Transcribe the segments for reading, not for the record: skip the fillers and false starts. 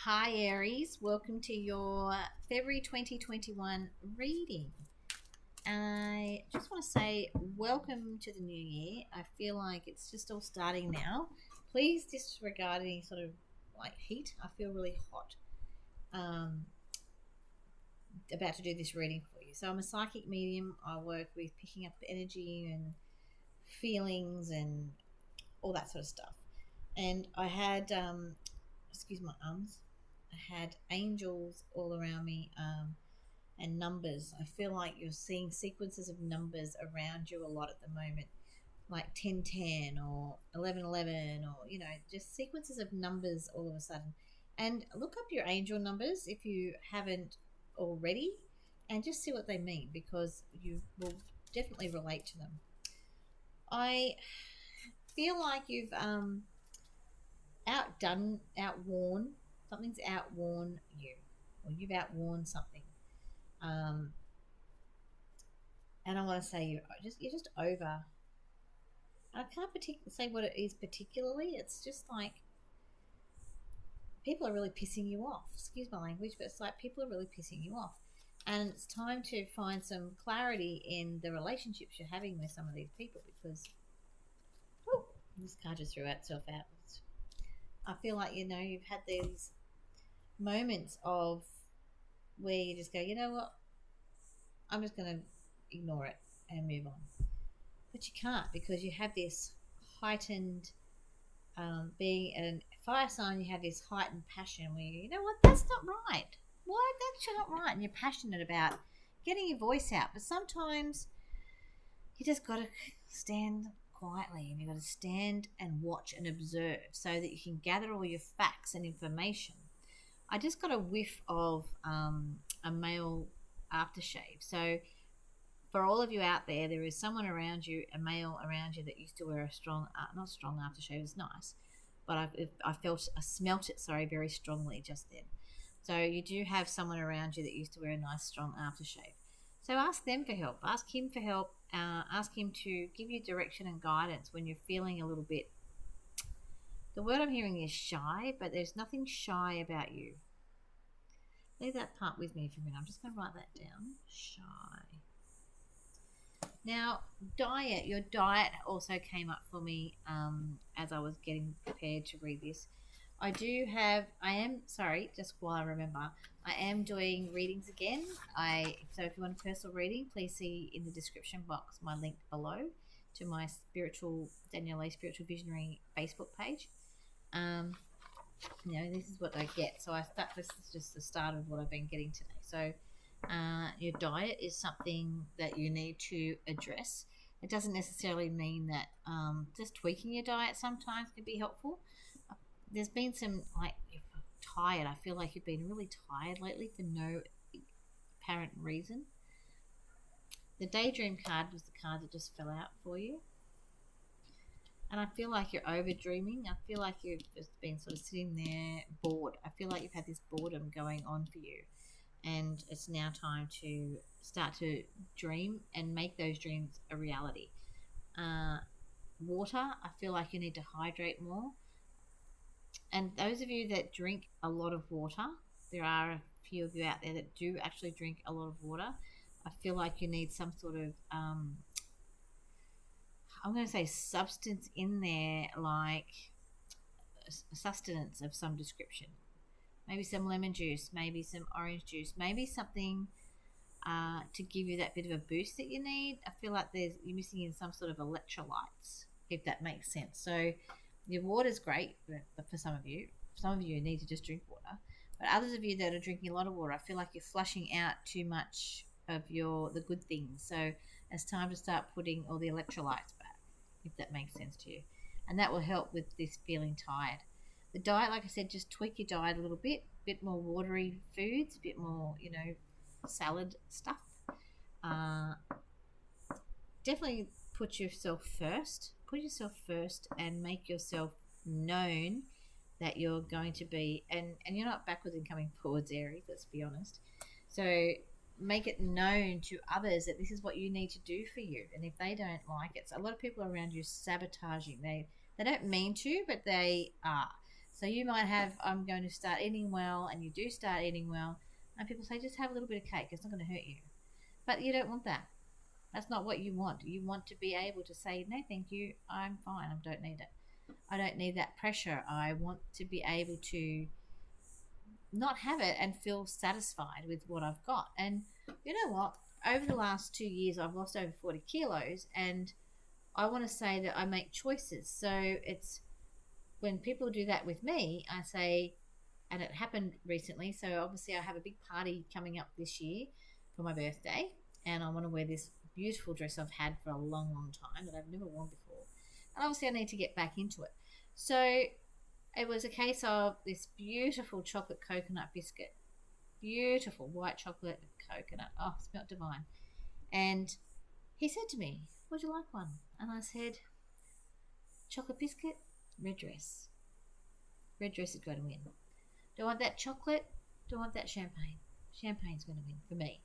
Hi, Aries. Welcome to your February 2021 reading. I just want to say welcome to the new year. I feel like it's just all starting now. Please disregard any sort of heat. I feel really hot. Um, about to do this reading for you. So I'm a psychic medium. I work with picking up energy and feelings and all that sort of stuff. And I had excuse my arms. I had angels all around me, and numbers. I feel like you're seeing sequences of numbers around you a lot at the moment, like 1010 or 1111, or just sequences of numbers all of a sudden. And look up your angel numbers if you haven't already, and just see what they mean, because you will definitely relate to them. I feel like you've outworn, something's outworn you, or you've outworn something. Um, and I want to say you're just over. I can't say what it is particularly. It's just like people are really pissing you off. Excuse my language, but it's like people are really pissing you off, and it's time to find some clarity in the relationships you're having with some of these people, because this card just threw itself out. I feel like you've had these moments of where you just go, you know what, I'm just going to ignore it and move on. But you can't, because you have this heightened, being a fire sign, you have this heightened passion where you know what, that's not right. Why, that's not right. And you're passionate about getting your voice out. But sometimes you just got to stand quietly, and you've got to stand and watch and observe so that you can gather all your facts and information. I just got a whiff of a male aftershave. So for all of you out there, there is someone around you, a male around you, that used to wear a strong, not strong aftershave, it's nice, but I smelt it, sorry, very strongly just then. So you do have someone around you that used to wear a nice strong aftershave. So ask them for help, ask him for help, ask him to give you direction and guidance when you're feeling a little bit, the word I'm hearing is shy, but there's nothing shy about you. Leave that part with me for a minute. I'm just going to write that down. Shy. Now, your diet also came up for me as I was getting prepared to read this. Sorry, just while I remember, I am doing readings again. So if you want a personal reading, please see in the description box my link below to my Danielle Spiritual Visionary Facebook page. This is what I get. So this is just the start of what I've been getting today. So your diet is something that you need to address. It doesn't necessarily mean that just tweaking your diet sometimes can be helpful. There's been some, if you're tired, I feel like you've been really tired lately for no apparent reason. The daydream card was the card that just fell out for you. And I feel like you're over dreaming. I feel like you've just been sort of sitting there bored. I feel like you've had this boredom going on for you. And it's now time to start to dream and make those dreams a reality. Water, I feel like you need to hydrate more. And those of you that drink a lot of water, there are a few of you out there that do actually drink a lot of water. I feel like you need some sort of, I'm going to say substance in there, like sustenance of some description. Maybe some lemon juice, maybe some orange juice, maybe something to give you that bit of a boost that you need. I feel like you're missing in some sort of electrolytes, if that makes sense. So your water's great for some of you. Some of you need to just drink water. But others of you that are drinking a lot of water, I feel like you're flushing out too much of the good things. So it's time to start putting all the electrolytes back, if that makes sense to you. And that will help with this feeling tired. The diet, like I said, just tweak your diet a little bit more watery foods, a bit more, salad stuff. Definitely put yourself first. Put yourself first and make yourself known that you're going to be, and you're not backwards and coming forwards, Aries, let's be honest. So make it known to others that this is what you need to do for you. And if they don't like it, so a lot of people around you sabotaging. They don't mean to, but they are. So you might have, I'm going to start eating well, and you do start eating well, and people say, just have a little bit of cake, it's not going to hurt you. But you don't want that. That's not what you want. You want to be able to say, no, thank you, I'm fine, I don't need it. I don't need that pressure. I want to be able to not have it and feel satisfied with what I've got. And you know what? Over the last 2 years, I've lost over 40 kilos, and I want to say that I make choices. So it's when people do that with me, I say, and it happened recently. So obviously, I have a big party coming up this year for my birthday, and I want to wear this beautiful dress I've had for a long, long time that I've never worn before. And obviously, I need to get back into it. So it was a case of this beautiful chocolate coconut biscuit, beautiful white chocolate coconut. Oh, it smelled divine. And he said to me, would you like one? And I said, chocolate biscuit, red dress. Red dress is going to win. Do I want that chocolate? Do I want that champagne? Champagne's going to win for me.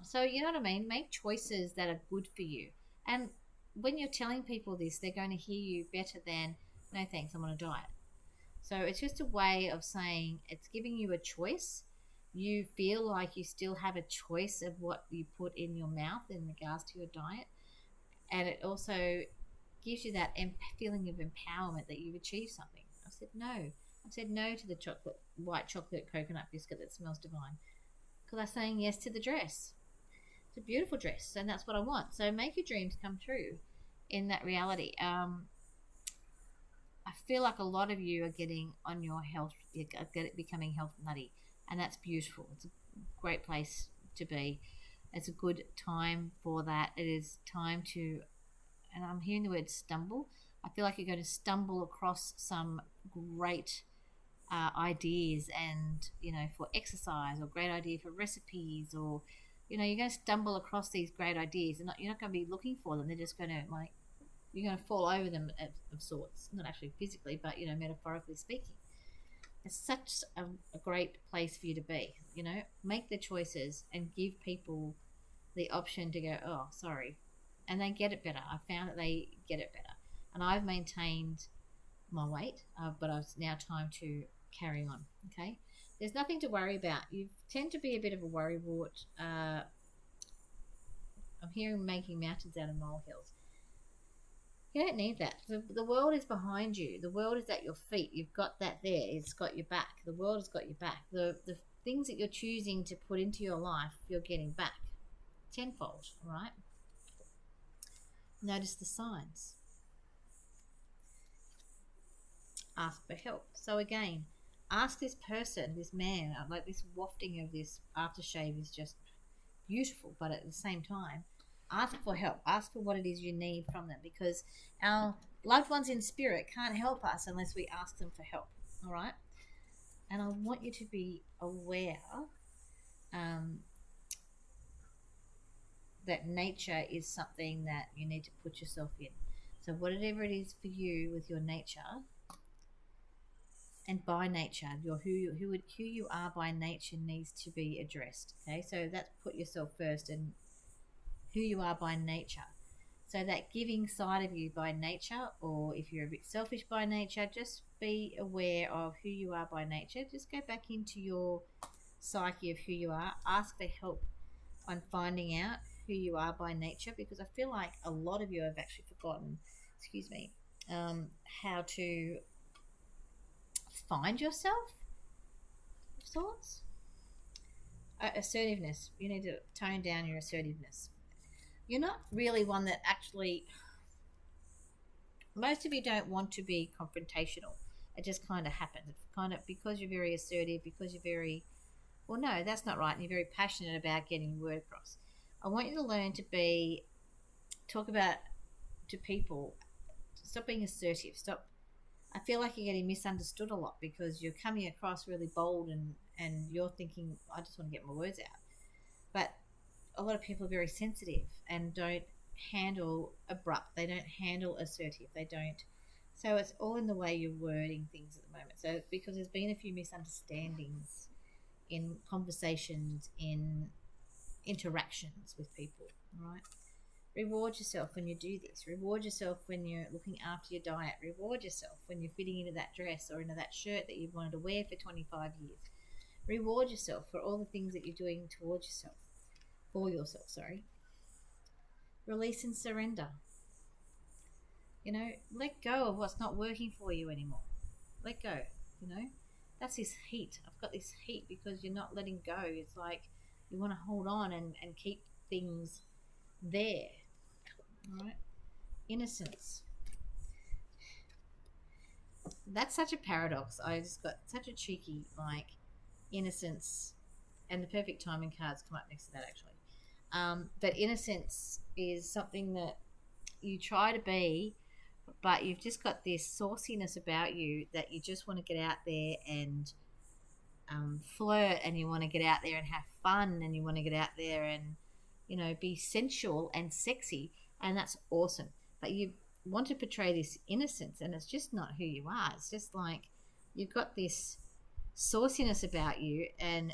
So you know what I mean? Make choices that are good for you. And when you're telling people this, they're going to hear you better than, no thanks, I'm on a diet. So it's just a way of saying it's giving you a choice. You feel like you still have a choice of what you put in your mouth in regards to your diet. And it also gives you that feeling of empowerment that you've achieved something. I said no. I said no to the white chocolate coconut biscuit that smells divine, because I'm saying yes to the dress. It's a beautiful dress, and that's what I want. So make your dreams come true in that reality. I feel like a lot of you are getting on your health, becoming health nutty, and that's beautiful. It's a great place to be. It's a good time for that. It is time to, and I'm hearing the word stumble. I feel like you're going to stumble across some great ideas, and for exercise, or great idea for recipes, or you're going to stumble across these great ideas, and you're not going to be looking for them. They're just going to you're going to fall over them of sorts, not actually physically, but metaphorically speaking. It's such a great place for you to be. Make the choices and give people the option to go, oh, sorry, and they get it better. I found that they get it better, and I've maintained my weight, but it's now time to carry on. Okay, there's nothing to worry about. You tend to be a bit of a worrywart. I'm hearing making mountains out of molehills. You don't need that. The world is behind you. The world is at your feet. You've got that there. It's got your back. The world has got your back. The things that you're choosing to put into your life, you're getting back tenfold. All right. Notice the signs. Ask for help. So again, ask this person, this man, like this wafting of this aftershave is just beautiful, but at the same time, ask for help. Ask for what it is you need from them, because our loved ones in spirit can't help us unless we ask them for help. All right? And I want you to be aware that nature is something that you need to put yourself in. So whatever it is for you with your nature, and by nature, who you are by nature needs to be addressed. Okay, so that's put yourself first, and who you are by nature. So that giving side of you by nature, or if you're a bit selfish by nature, just be aware of who you are by nature. Just go back into your psyche of who you are. Ask for help on finding out who you are by nature, because I feel like a lot of you have actually forgotten, how to find yourself of sorts. Assertiveness. You need to tone down your assertiveness. You're not really one that actually, most of you don't want to be confrontational. It just kind of happens. It's kind of because you're very assertive, because you're very, well, no, that's not right. And you're very passionate about getting your word across. I want you to learn to talk about to people. Stop being assertive. I feel like you're getting misunderstood a lot because you're coming across really bold, and you're thinking, I just want to get my words out. But a lot of people are very sensitive and don't handle abrupt. They don't handle assertive. They don't. So it's all in the way you're wording things at the moment. So because there's been a few misunderstandings in conversations, in interactions with people, right? Reward yourself when you do this. Reward yourself when you're looking after your diet. Reward yourself when you're fitting into that dress or into that shirt that you've wanted to wear for 25 years. Reward yourself for all the things that you're doing towards yourself, for yourself, sorry. Release and surrender. Let go of what's not working for you anymore. Let go, That's this heat. I've got this heat because you're not letting go. It's like you want to hold on and keep things there. All right? Innocence. That's such a paradox. I just got such a cheeky, innocence, and the perfect timing cards come up next to that, actually. But innocence is something that you try to be, but you've just got this sauciness about you that you just want to get out there and flirt, and you want to get out there and have fun, and you want to get out there and be sensual and sexy, and that's awesome. But you want to portray this innocence, and it's just not who you are. It's just like you've got this sauciness about you, and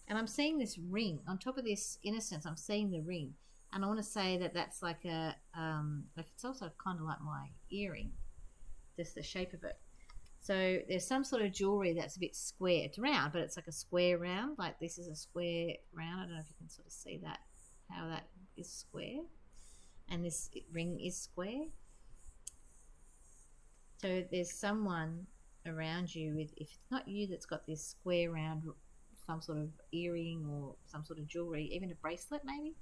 I'm seeing this ring on top of this innocence. I'm seeing the ring, and I want to say that that's like it's also kind of like my earring, just the shape of it. So there's some sort of jewelry that's a bit square. It's round, but it's like a square round. Like this is a square round. I don't know if you can sort of see that, how that is square. And this ring is square. So there's someone around you if it's not you that's got this square round, some sort of earring or some sort of jewelry, even a bracelet maybe.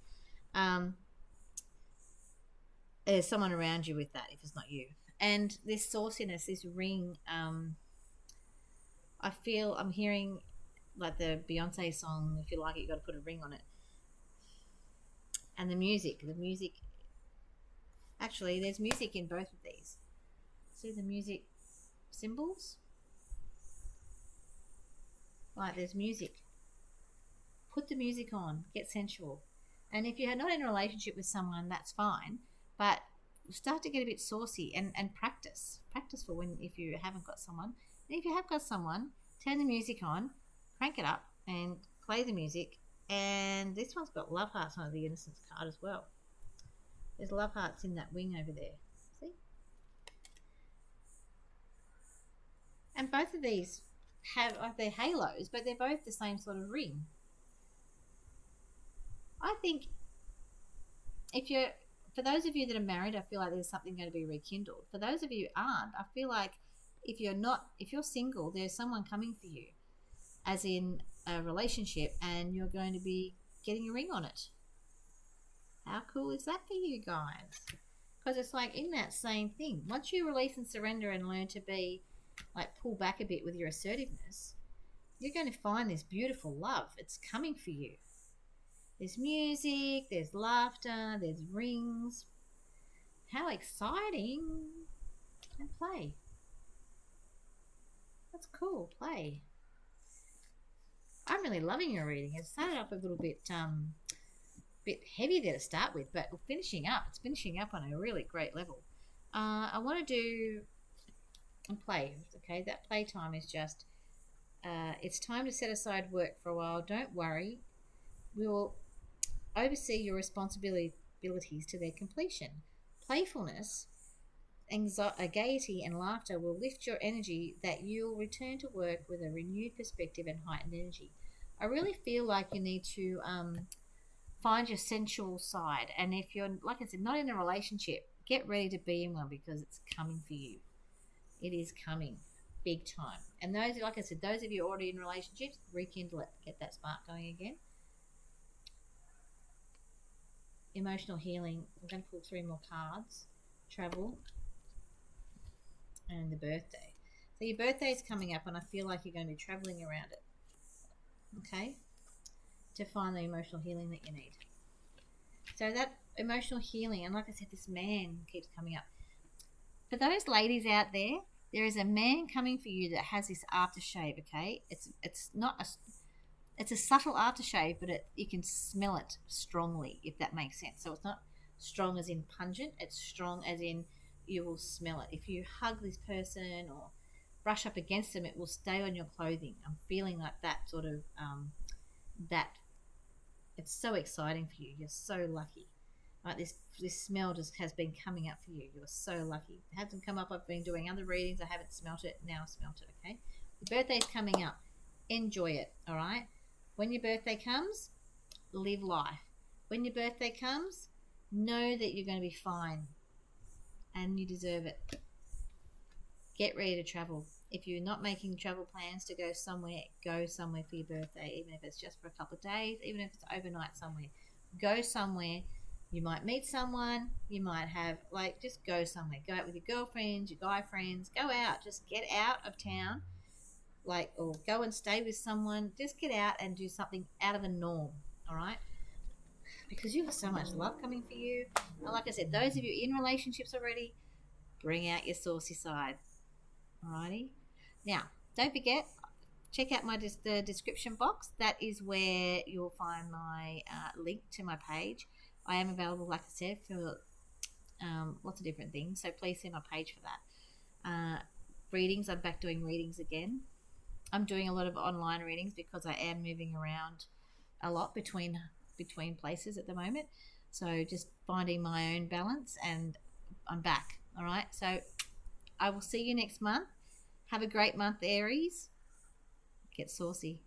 There's someone around you with that if it's not you. And this sauciness, this ring, I feel I'm hearing like the Beyonce song, if you like it, you got to put a ring on it. And the music, actually there's music in both of these. See the music symbols? Like there's music. Put the music on, get sensual. And if you're not in a relationship with someone, that's fine. But start to get a bit saucy and practice. Practice for if you haven't got someone. And if you have got someone, turn the music on, crank it up, and play the music. And this one's got love hearts on the innocence card as well. There's love hearts in that wing over there. See? And both of these have their halos, but they're both the same sort of ring. I think for those of you that are married, I feel like there's something going to be rekindled. For those of you who aren't, I feel like if you're single, there's someone coming for you, as in a relationship, and you're going to be getting a ring on it. How cool is that for you guys? Because it's like in that same thing. Once you release and surrender and learn to be pull back a bit with your assertiveness, you're going to find this beautiful love. It's coming for you. There's music, there's laughter, there's rings. How exciting. And play. That's cool. Play. I'm really loving your reading. It started off a little bit heavy there to start with, but finishing up. It's finishing up on a really great level. I want to do and play. Okay, that playtime is just it's time to set aside work for a while. Don't worry. We will oversee your responsibilities to their completion. Playfulness, gaiety, and laughter will lift your energy that you'll return to work with a renewed perspective and heightened energy. I really feel like you need to find your sensual side. And if you're, like I said, not in a relationship, get ready to be in one because it's coming for you. It is coming big time. And those, like I said, those of you already in relationships, rekindle it. Get that spark going again. Emotional healing. I'm going to pull 3 more cards. Travel. And the birthday. So your birthday is coming up and I feel like you're going to be traveling around it. Okay? To find the emotional healing that you need. So that emotional healing, and like I said, this man keeps coming up. For those ladies out there, there is a man coming for you that has this aftershave, okay? It's not it's a subtle aftershave, but you can smell it strongly, if that makes sense. So it's not strong as in pungent, it's strong as in you will smell it. If you hug this person or brush up against them, it will stay on your clothing. I'm feeling like that sort of, that it's so exciting for you. You're so lucky. Right, this smell just has been coming up for you. You're so lucky. It hasn't come up. I've been doing other readings. I haven't smelt it. Now I smelt it. Okay, your birthday's coming up. Enjoy it. All right. When your birthday comes, live life. When your birthday comes, know that you're going to be fine, and you deserve it. Get ready to travel. If you're not making travel plans to go somewhere for your birthday, even if it's just for a couple of days, even if it's overnight somewhere. Go somewhere. You might meet someone. You might have, just go somewhere. Go out with your girlfriends, your guy friends. Go out. Just get out of town. Or go and stay with someone. Just get out and do something out of the norm. All right? Because you have so much love coming for you. And like I said, those of you in relationships already, bring out your saucy side. Alrighty. Now, don't forget, check out the description box. That is where you'll find my link to my page. I am available, like I said, for lots of different things. So please see my page for that. Readings. I'm back doing readings again. I'm doing a lot of online readings because I am moving around a lot between places at the moment. So just finding my own balance, and I'm back. All right. So I will see you next month. Have a great month, Aries. Get saucy.